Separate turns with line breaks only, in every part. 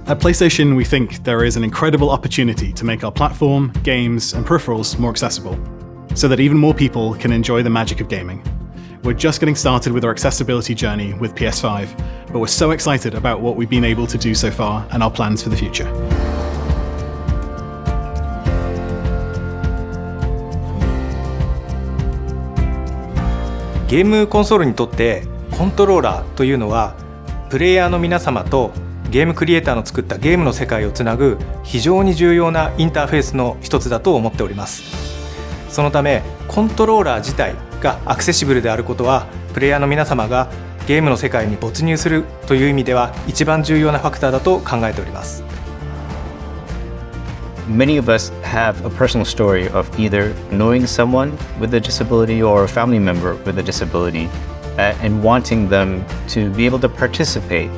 At PlayStation, we think there is an incredible opportunity to make our platform, games, and peripherals more accessible, so that even more people can enjoy the magic of gaming. We're just getting started with our accessibility journey with PS5, but we're so excited about what we've been able to do so far and our plans for the future.
ゲームコンソールにとってコントローラーというのはプレイヤーの皆様とゲームクリエイターの作ったゲームの世界をつなぐ非常に重要なインターフェースの一つだと思っております。そのためコントローラー自体がアクセシブルであることはプレイヤーの皆様がゲームの世界に没入するという意味では一番重要なファクターだと考えております。
Many of us have a personal story of either knowing someone with a disability or a family member with a disability and wanting them to be able to participate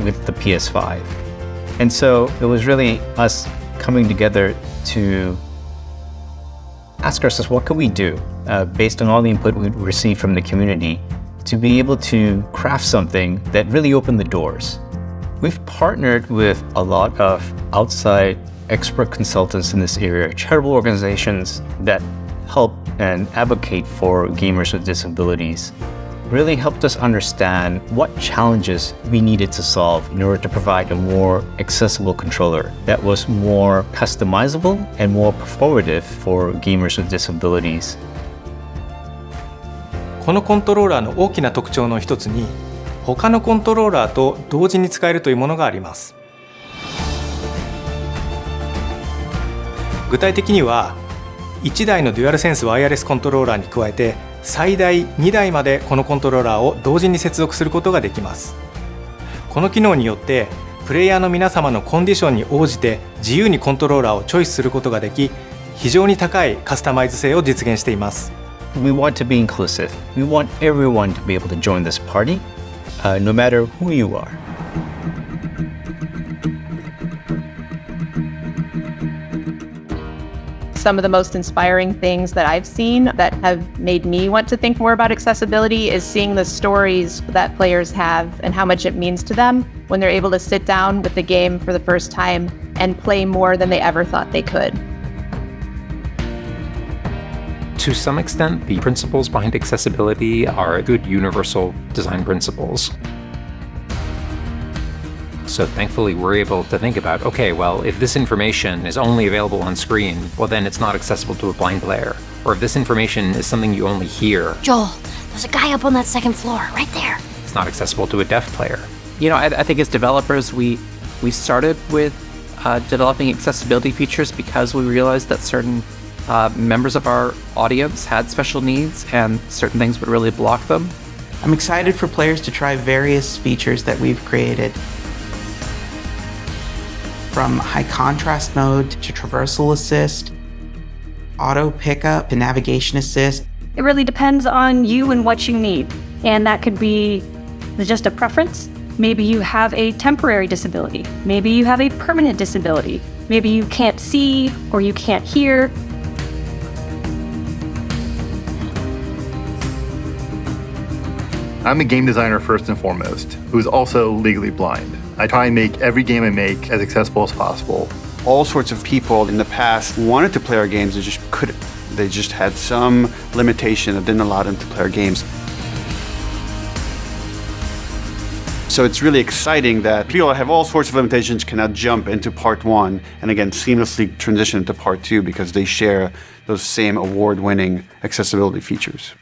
with the PS5. And so it was really us coming together to ask ourselves, what could we do based on all the input we received from the community to be able to craft something that really opened the doors. We've partnered with a lot of outside expert consultants in this area, charitable organizations that help and advocate for gamers with disabilities. Really helped us understand what challenges we needed to solve in order to provide a more accessible controller that was more customizable and more performative for gamers with disabilities.
このコントローラーの大きな特徴の一つに他のコントローラーと同時に使えるというものがあります。具体的には1台のデュアルセンスワイヤレスコントローラーに加えて最大2台までこのコントローラーを同時に接続することができます。この機能によってプレイヤーの皆様のコンディションに応じて自由にコントローラーをチョイスすることができ、非常に高いカスタマイズ性を実現しています。
We want to be inclusive. We want everyone to be able to join this party, no matter who you are.
Some of the most inspiring things that I've seen that have made me want to think more about accessibility is seeing the stories that players have and how much it means to them when they're able to sit down with the game for the first time and play more than they ever thought they could.
To some extent, the principles behind accessibility are good universal design principles. So thankfully, we're able to think about, okay, well, if this information is only available on screen, well, then it's not accessible to a blind player. Or if this information is something you only hear,
Joel, there's a guy up on that second floor, right there.
It's not accessible to a deaf player.
You know, I think as developers, we started with developing accessibility features because we realized that certain members of our audience had special needs and certain things would really block them.
I'm excited for players to try various features that we've created. From high contrast mode to traversal assist, auto pickup to navigation assist.
It really depends on you and what you need. And that could be just a preference. Maybe you have a temporary disability. Maybe you have a permanent disability. Maybe you can't see or you can't hear.
I'm a game designer first and foremost, who's also legally blind. I try and make every game I make as accessible as possible.
All sorts of people in the past wanted to play our games, they just couldn't. They just had some limitation that didn't allow them to play our games. So it's really exciting that people that have all sorts of limitations can now jump into part one and again seamlessly transition into part two because they share those same award-winning accessibility features.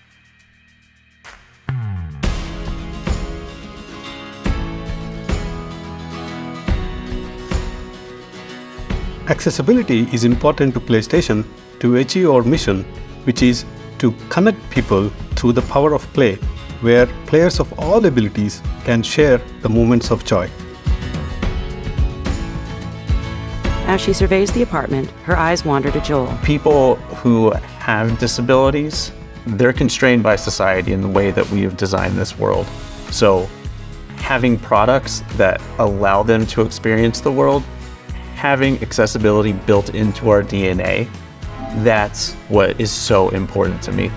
Accessibility is important to PlayStation to achieve our mission, which is to connect people through the power of play, where players of all abilities can share the moments of joy.
As she surveys the apartment, her eyes wander to Joel.
People who have disabilities, they're constrained by society in the way that we have designed this world. So having products that allow them to experience the world, having accessibility built into our DNA, that's what is so important to me.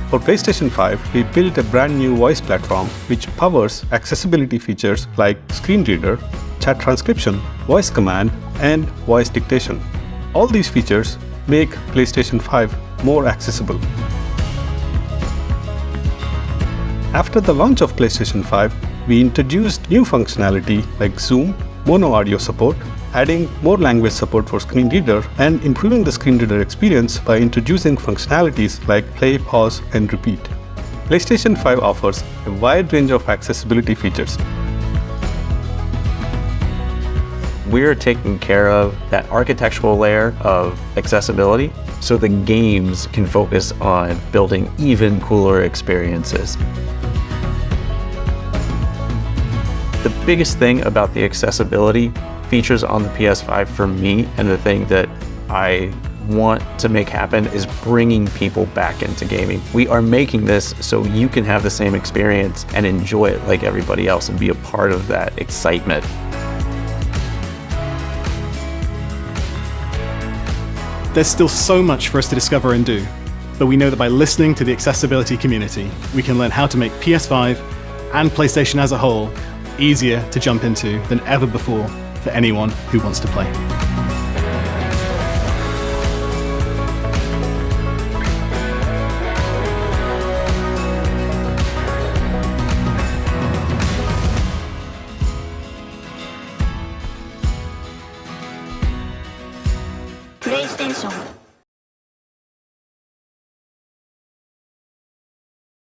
For PlayStation 5, we built a brand new voice platform which powers accessibility features like screen reader, chat transcription, voice command, and voice dictation. All these features make PlayStation 5 more accessible. After the launch of PlayStation 5, we introduced new functionality like Zoom, mono audio support, adding more language support for screen reader, and improving the screen reader experience by introducing functionalities like play, pause, and repeat. PlayStation 5 offers a wide range of accessibility features.
We're taking care of that architectural layer of accessibility so the games can focus on building even cooler experiences. The biggest thing about the accessibility features on the PS5 for me, and the thing that I want to make happen, is bringing people back into gaming. We are making this so you can have the same experience and enjoy it like everybody else and be a part of that excitement.
There's still so much for us to discover and do, but we know that by listening to the accessibility community, we can learn how to make PS5 and PlayStation as a whole easier to jump into than ever before for anyone who wants to play.
PlayStation